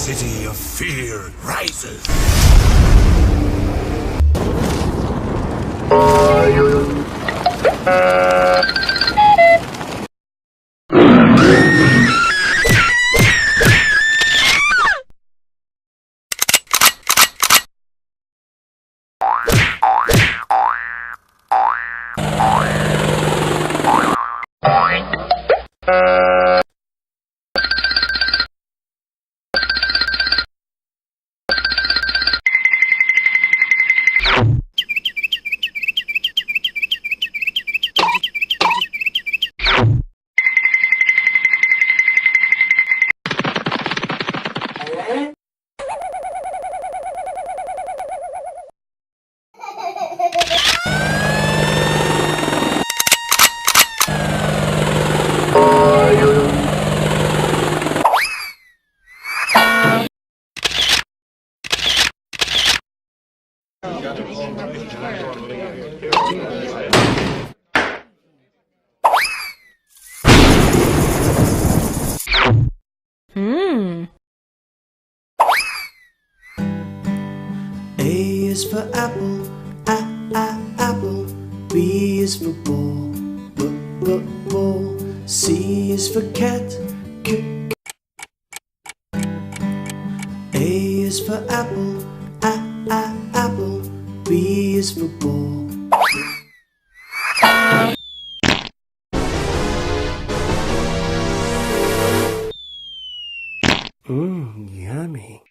city of fear rises. A is for apple, apple. B is for ball, ball. C is for cat, A is for apple, apple. B is for ball. Yummy.